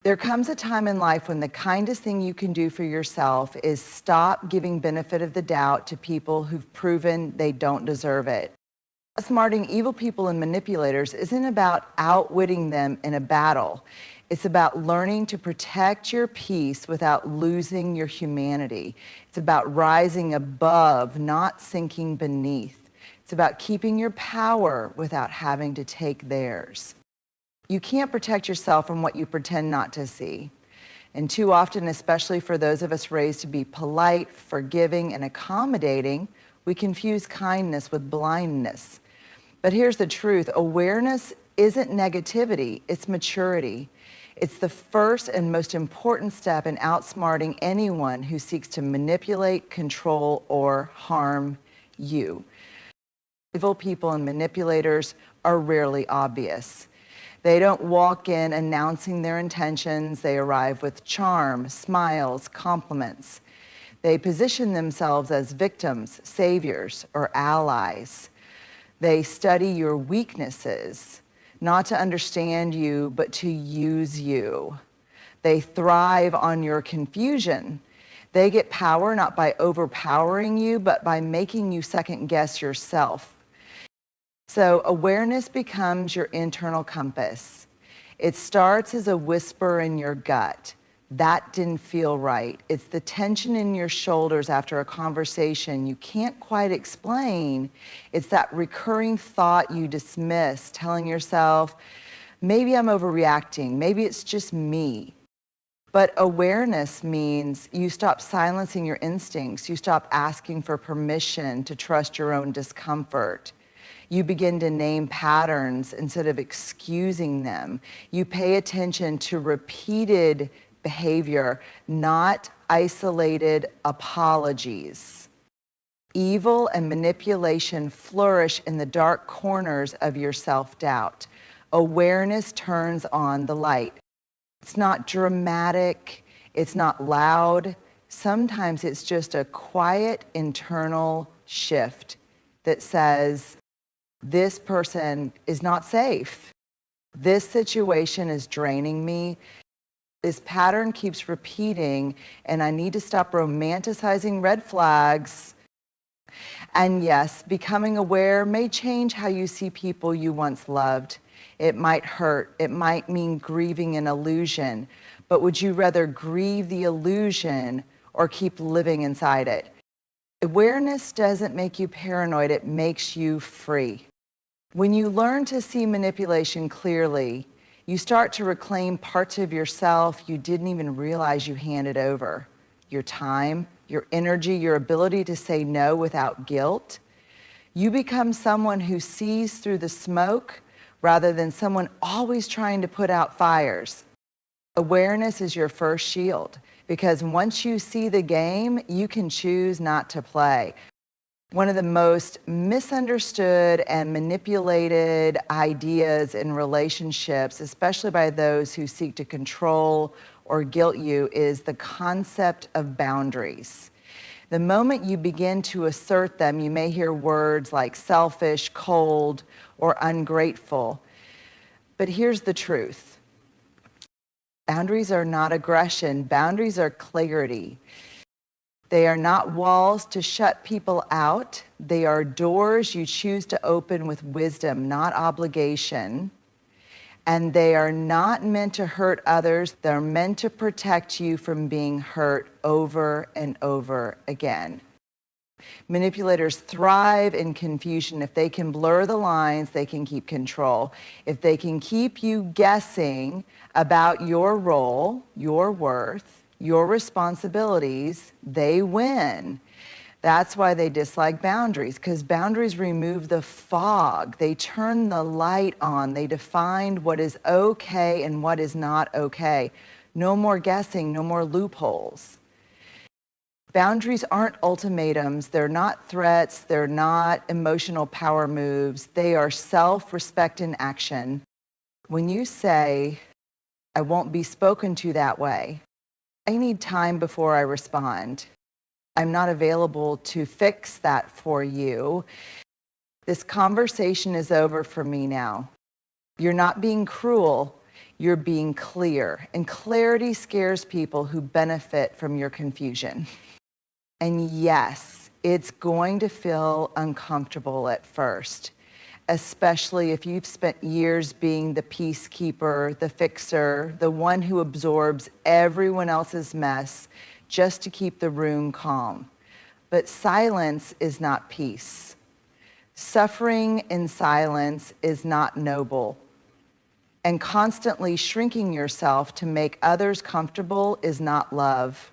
There comes a time in life when the kindest thing you can do for yourself is stop giving benefit of the doubt to people who've proven they don't deserve it. Outsmarting evil people and manipulators isn't about outwitting them in a battle. It's about learning to protect your peace without losing your humanity. It's about rising above, not sinking beneath. It's about keeping your power without having to take theirs. You can't protect yourself from what you pretend not to see. And too often, especially for those of us raised to be polite, forgiving, and accommodating, we confuse kindness with blindness. But here's the truth. Awareness isn't negativity, it's maturity. It's the first and most important step in outsmarting anyone who seeks to manipulate, control, or harm you. Evil people and manipulators are rarely obvious. They don't walk in announcing their intentions. They arrive with charm, smiles, compliments. They position themselves as victims, saviors, or allies. They study your weaknesses, not to understand you, but to use you. They thrive on your confusion. They get power not by overpowering you, but by making you second guess yourself. So awareness becomes your internal compass. It starts as a whisper in your gut. That didn't feel right. It's the tension in your shoulders after a conversation you can't quite explain. It's that recurring thought you dismiss, telling yourself, maybe I'm overreacting, maybe it's just me. But awareness means you stop silencing your instincts. You stop asking for permission to trust your own discomfort. You begin to name patterns instead of excusing them. You pay attention to repeated behavior, not isolated apologies. Evil and manipulation flourish in the dark corners of your self-doubt. Awareness turns on the light. It's not dramatic, it's not loud. Sometimes it's just a quiet internal shift that says, this person is not safe. This situation is draining me. This pattern keeps repeating, and I need to stop romanticizing red flags. And yes, becoming aware may change how you see people you once loved. It might hurt. It might mean grieving an illusion. But would you rather grieve the illusion or keep living inside it? Awareness doesn't make you paranoid. It makes you free. When you learn to see manipulation clearly, you start to reclaim parts of yourself you didn't even realize you handed over. Your time, your energy, your ability to say no without guilt. You become someone who sees through the smoke rather than someone always trying to put out fires. Awareness is your first shield, because once you see the game, you can choose not to play. One of the most misunderstood and manipulated ideas in relationships, especially by those who seek to control or guilt you, is the concept of boundaries. The moment you begin to assert them, you may hear words like selfish, cold, or ungrateful. But here's the truth. Boundaries are not aggression. Boundaries are clarity. They are not walls to shut people out. They are doors you choose to open with wisdom, not obligation. And they are not meant to hurt others. They're meant to protect you from being hurt over and over again. Manipulators thrive in confusion. If they can blur the lines, they can keep control. If they can keep you guessing about your role, your worth, your responsibilities, they win. That's why they dislike boundaries, because boundaries remove the fog. They turn the light on. They define what is okay and what is not okay. No more guessing, no more loopholes. Boundaries aren't ultimatums. They're not threats. They're not emotional power moves. They are self-respect in action. When you say, I won't be spoken to that way, I need time before I respond. I'm not available to fix that for you. This conversation is over for me now. You're not being cruel. You're being clear, and clarity scares people who benefit from your confusion. And yes, it's going to feel uncomfortable at first, especially if you've spent years being the peacekeeper, the fixer, the one who absorbs everyone else's mess just to keep the room calm. But silence is not peace. Suffering in silence is not noble. And constantly shrinking yourself to make others comfortable is not love.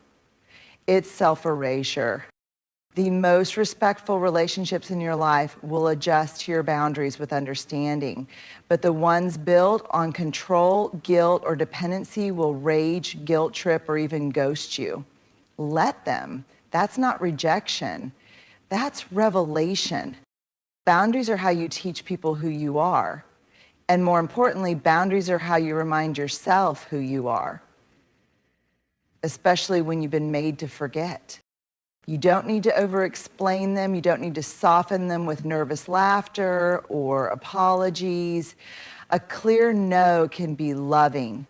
It's self-erasure. The most respectful relationships in your life will adjust to your boundaries with understanding, but the ones built on control, guilt, or dependency will rage, guilt trip, or even ghost you. Let them. That's not rejection. That's revelation. Boundaries are how you teach people who you are. And more importantly, boundaries are how you remind yourself who you are, especially when you've been made to forget. You don't need to over-explain them. You don't need to soften them with nervous laughter or apologies. A clear no can be loving.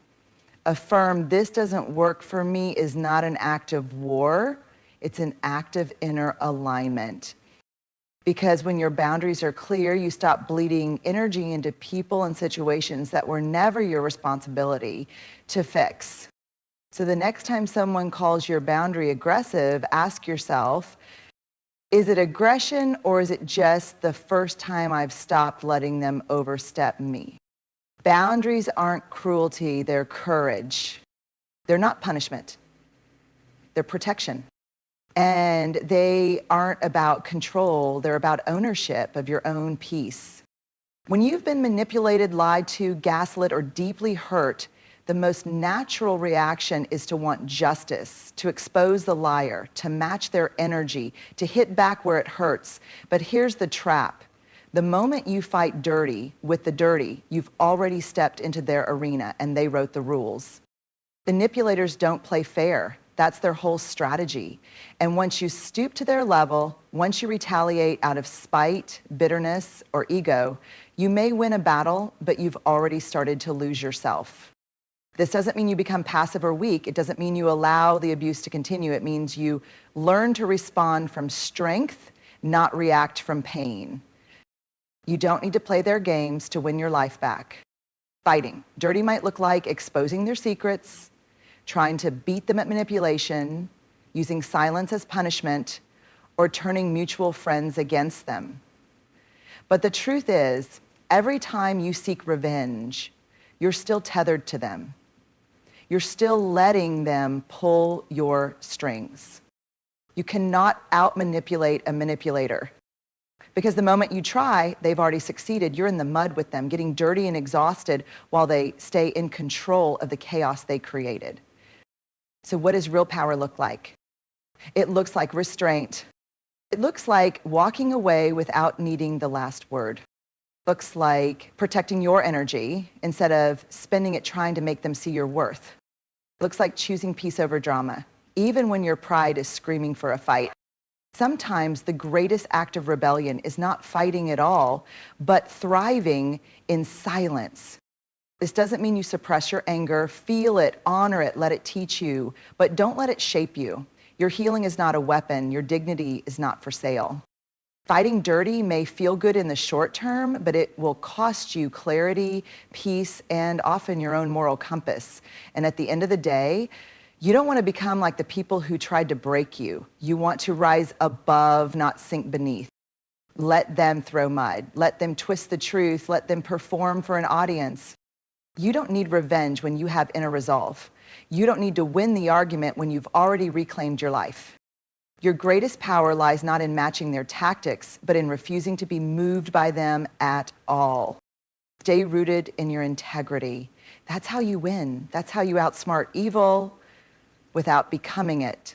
A firm, this doesn't work for me, is not an act of war. It's an act of inner alignment. Because when your boundaries are clear, you stop bleeding energy into people and situations that were never your responsibility to fix. So the next time someone calls your boundary aggressive, ask yourself, is it aggression or is it just the first time I've stopped letting them overstep me? Boundaries aren't cruelty, they're courage. They're not punishment. They're protection. And they aren't about control, they're about ownership of your own peace. When you've been manipulated, lied to, gaslit, or deeply hurt, the most natural reaction is to want justice, to expose the liar, to match their energy, to hit back where it hurts. But here's the trap. The moment you fight dirty with the dirty, you've already stepped into their arena and they wrote the rules. Manipulators don't play fair. That's their whole strategy. And once you stoop to their level, once you retaliate out of spite, bitterness, or ego, you may win a battle, but you've already started to lose yourself. This doesn't mean you become passive or weak. It doesn't mean you allow the abuse to continue. It means you learn to respond from strength, not react from pain. You don't need to play their games to win your life back. Fighting. Dirty might look like exposing their secrets, trying to beat them at manipulation, using silence as punishment, or turning mutual friends against them. But the truth is, every time you seek revenge, you're still tethered to them. You're still letting them pull your strings. You cannot out-manipulate a manipulator. Because the moment you try, they've already succeeded. You're in the mud with them, getting dirty and exhausted while they stay in control of the chaos they created. So what does real power look like? It looks like restraint. It looks like walking away without needing the last word. It looks like protecting your energy instead of spending it trying to make them see your worth. It looks like choosing peace over drama, even when your pride is screaming for a fight. Sometimes the greatest act of rebellion is not fighting at all, but thriving in silence. This doesn't mean you suppress your anger. Feel it, honor it, let it teach you, but don't let it shape you. Your healing is not a weapon. Your dignity is not for sale. Fighting dirty may feel good in the short term, but it will cost you clarity, peace, and often your own moral compass. And at the end of the day, you don't want to become like the people who tried to break you. You want to rise above, not sink beneath. Let them throw mud. Let them twist the truth. Let them perform for an audience. You don't need revenge when you have inner resolve. You don't need to win the argument when you've already reclaimed your life. Your greatest power lies not in matching their tactics, but in refusing to be moved by them at all. Stay rooted in your integrity. That's how you win. That's how you outsmart evil without becoming it.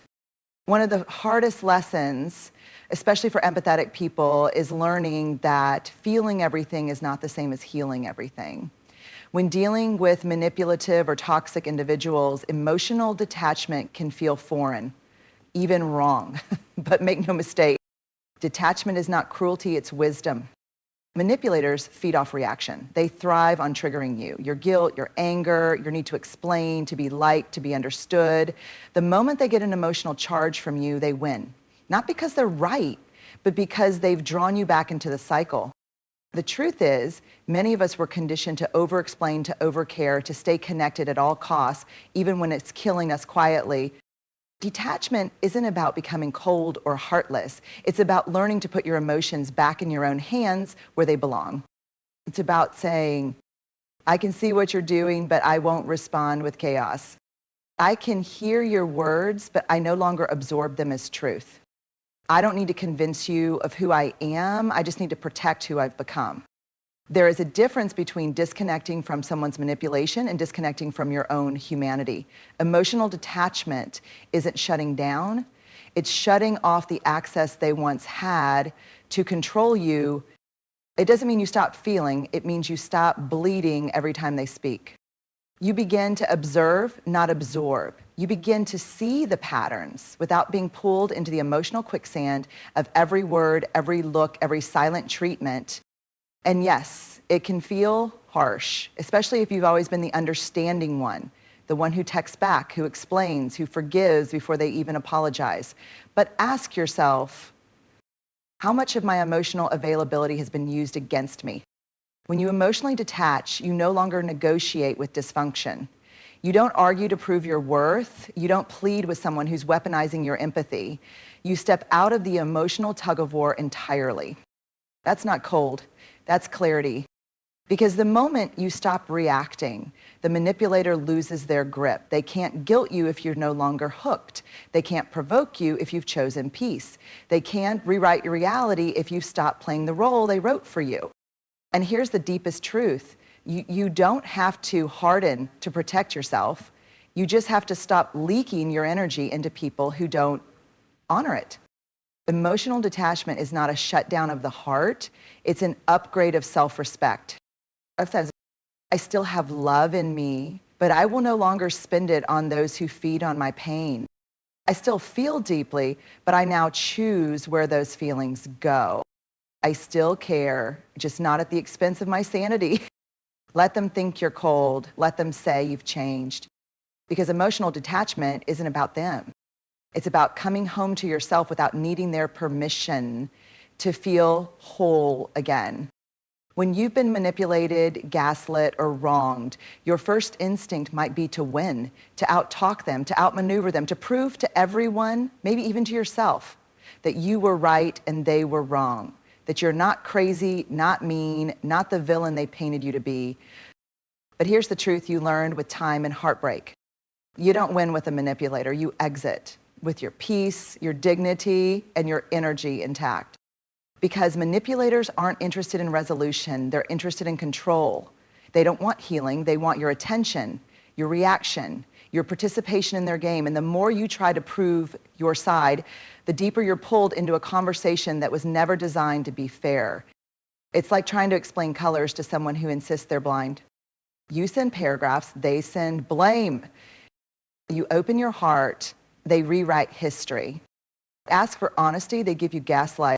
One of the hardest lessons, especially for empathetic people, is learning that feeling everything is not the same as healing everything. When dealing with manipulative or toxic individuals, emotional detachment can feel foreign, even wrong. But make no mistake, detachment is not cruelty, it's wisdom. Manipulators feed off reaction. They thrive on triggering you. Your guilt, your anger, your need to explain, to be liked, to be understood. The moment they get an emotional charge from you, they win. Not because they're right, but because they've drawn you back into the cycle. The truth is, many of us were conditioned to over-explain, to over-care, to stay connected at all costs, even when it's killing us quietly. Detachment isn't about becoming cold or heartless. It's about learning to put your emotions back in your own hands where they belong. It's about saying, I can see what you're doing, but I won't respond with chaos. I can hear your words, but I no longer absorb them as truth. I don't need to convince you of who I am. I just need to protect who I've become. There is a difference between disconnecting from someone's manipulation and disconnecting from your own humanity. Emotional detachment isn't shutting down. It's shutting off the access they once had to control you. It doesn't mean you stop feeling. It means you stop bleeding every time they speak. You begin to observe, not absorb. You begin to see the patterns without being pulled into the emotional quicksand of every word, every look, every silent treatment. And yes, it can feel harsh, especially if you've always been the understanding one, the one who texts back, who explains, who forgives before they even apologize. But ask yourself, how much of my emotional availability has been used against me? When you emotionally detach, you no longer negotiate with dysfunction. You don't argue to prove your worth. You don't plead with someone who's weaponizing your empathy. You step out of the emotional tug-of-war entirely. That's not cold. That's clarity. Because the moment you stop reacting, the manipulator loses their grip. They can't guilt you if you're no longer hooked. They can't provoke you if you've chosen peace. They can't rewrite your reality if you've stopped playing the role they wrote for you. And here's the deepest truth. You don't have to harden to protect yourself. You just have to stop leaking your energy into people who don't honor it. Emotional detachment is not a shutdown of the heart. It's an upgrade of self-respect. It says, I still have love in me, but I will no longer spend it on those who feed on my pain. I still feel deeply, but I now choose where those feelings go. I still care, just not at the expense of my sanity. Let them think you're cold. Let them say you've changed. Because emotional detachment isn't about them. It's about coming home to yourself without needing their permission to feel whole again. When you've been manipulated, gaslit, or wronged, your first instinct might be to win, to outtalk them, to outmaneuver them, to prove to everyone, maybe even to yourself, that you were right and they were wrong. That you're not crazy, not mean, not the villain they painted you to be. But here's the truth you learned with time and heartbreak. You don't win with a manipulator, you exit with your peace, your dignity, and your energy intact. Because manipulators aren't interested in resolution, they're interested in control. They don't want healing, they want your attention, your reaction, your participation in their game. And the more you try to prove your side, the deeper you're pulled into a conversation that was never designed to be fair. It's like trying to explain colors to someone who insists they're blind. You send paragraphs, they send blame. You open your heart, they rewrite history. Ask for honesty, they give you gaslight.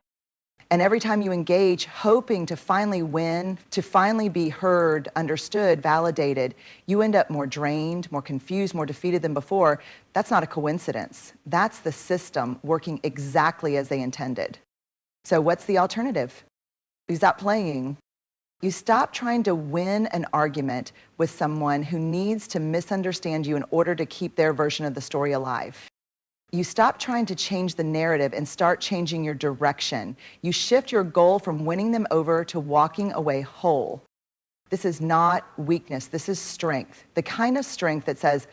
And every time you engage, hoping to finally win, to finally be heard, understood, validated, you end up more drained, more confused, more defeated than before. That's not a coincidence. That's the system working exactly as they intended. So what's the alternative? You stop playing. You stop trying to win an argument with someone who needs to misunderstand you in order to keep their version of the story alive. You stop trying to change the narrative and start changing your direction. You shift your goal from winning them over to walking away whole. This is not weakness, this is strength. The kind of strength that says,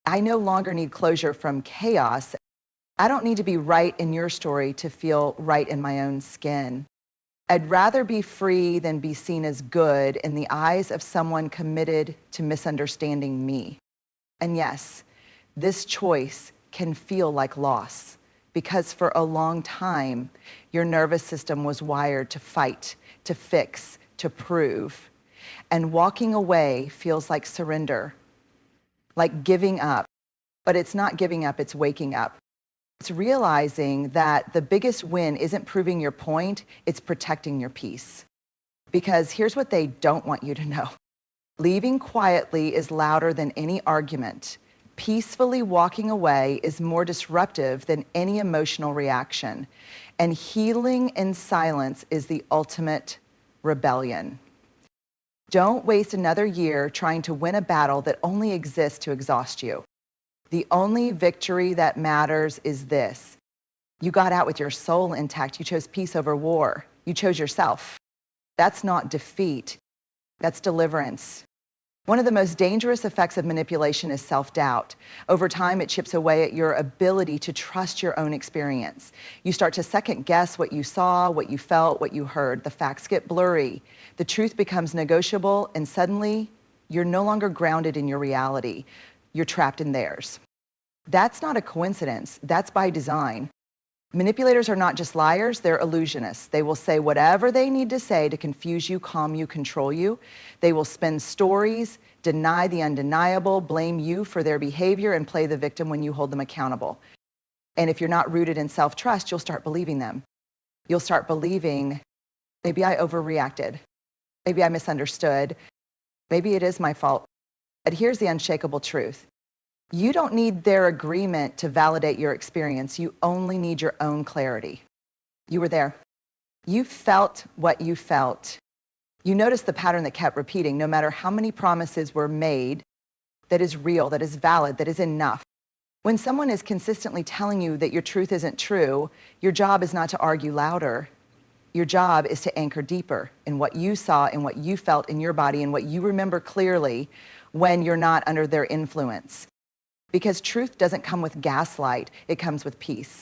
I no longer need closure from chaos. I don't need to be right in your story to feel right in my own skin. I'd rather be free than be seen as good in the eyes of someone committed to misunderstanding me. And yes, this choice can feel like loss because for a long time, your nervous system was wired to fight, to fix, to prove. And walking away feels like surrender, like giving up. But it's not giving up, it's waking up. It's realizing that the biggest win isn't proving your point, it's protecting your peace. Because here's what they don't want you to know. Leaving quietly is louder than any argument. Peacefully walking away is more disruptive than any emotional reaction. And healing in silence is the ultimate rebellion. Don't waste another year trying to win a battle that only exists to exhaust you. The only victory that matters is this. You got out with your soul intact. You chose peace over war. You chose yourself. That's not defeat. That's deliverance. One of the most dangerous effects of manipulation is self-doubt. Over time, it chips away at your ability to trust your own experience. You start to second-guess what you saw, what you felt, what you heard. The facts get blurry. The truth becomes negotiable, and suddenly, you're no longer grounded in your reality. You're trapped in theirs. That's not a coincidence. That's by design. Manipulators are not just liars, they're illusionists. They will say whatever they need to say to confuse you, calm you, control you. They will spin stories, deny the undeniable, blame you for their behavior, and play the victim when you hold them accountable. And if you're not rooted in self-trust, you'll start believing them. You'll start believing, maybe I overreacted. Maybe I misunderstood. Maybe it is my fault. But here's the unshakable truth. You don't need their agreement to validate your experience. You only need your own clarity. You were there. You felt what you felt. You noticed the pattern that kept repeating, no matter how many promises were made, that is real, that is valid, that is enough. When someone is consistently telling you that your truth isn't true, your job is not to argue louder. Your job is to anchor deeper in what you saw and what you felt in your body and what you remember clearly when you're not under their influence. Because truth doesn't come with gaslight, it comes with peace.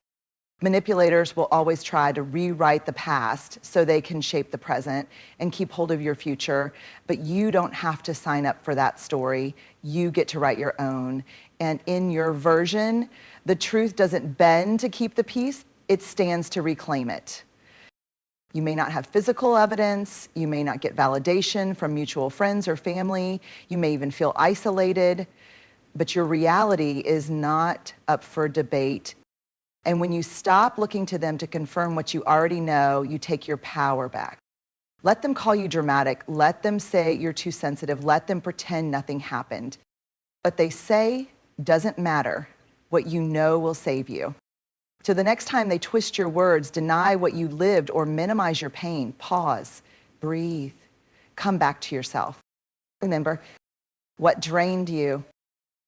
Manipulators will always try to rewrite the past so they can shape the present and keep hold of your future, but you don't have to sign up for that story. You get to write your own. And in your version, the truth doesn't bend to keep the peace, it stands to reclaim it. You may not have physical evidence, you may not get validation from mutual friends or family, you may even feel isolated, but your reality is not up for debate. And when you stop looking to them to confirm what you already know, you take your power back. Let them call you dramatic. Let them say you're too sensitive. Let them pretend nothing happened. What they say doesn't matter. What you know will save you. So the next time they twist your words, deny what you lived, or minimize your pain, pause, breathe, come back to yourself. Remember what drained you,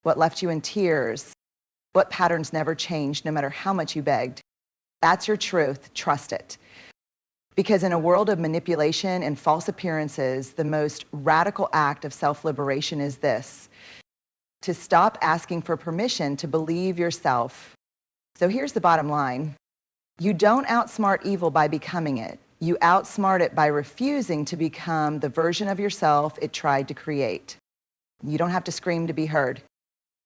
what left you in tears, what patterns never changed no matter how much you begged. That's your truth, trust it. Because in a world of manipulation and false appearances, the most radical act of self-liberation is this: to stop asking for permission to believe yourself. So here's the bottom line. You don't outsmart evil by becoming it. You outsmart it by refusing to become the version of yourself it tried to create. You don't have to scream to be heard.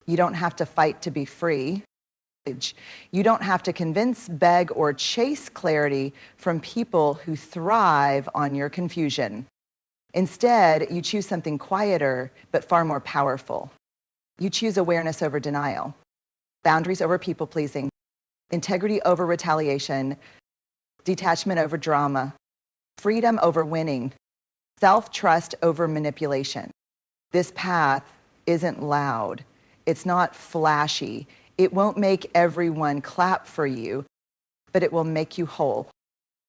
You don't have to fight to be free. You don't have to convince, beg, or chase clarity from people who thrive on your confusion. Instead, you choose something quieter, but far more powerful. You choose awareness over denial, boundaries over people-pleasing, integrity over retaliation, detachment over drama, freedom over winning, self-trust over manipulation. This path isn't loud. It's not flashy. It won't make everyone clap for you, but it will make you whole.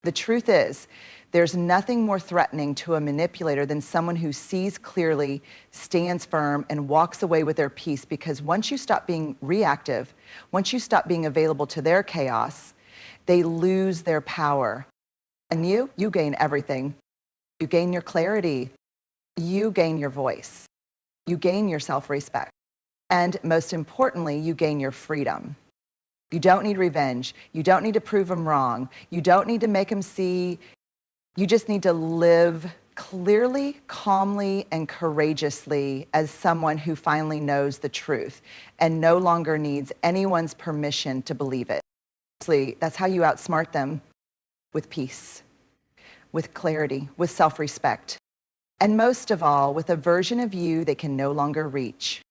The truth is, there's nothing more threatening to a manipulator than someone who sees clearly, stands firm, and walks away with their peace, because once you stop being reactive, once you stop being available to their chaos, they lose their power. And you gain everything. You gain your clarity. You gain your voice. You gain your self-respect. And most importantly, you gain your freedom. You don't need revenge. You don't need to prove them wrong. You don't need to make them see. You just need to live clearly, calmly, and courageously as someone who finally knows the truth and no longer needs anyone's permission to believe it. That's how you outsmart them, with peace, with clarity, with self-respect, and most of all, with a version of you they can no longer reach.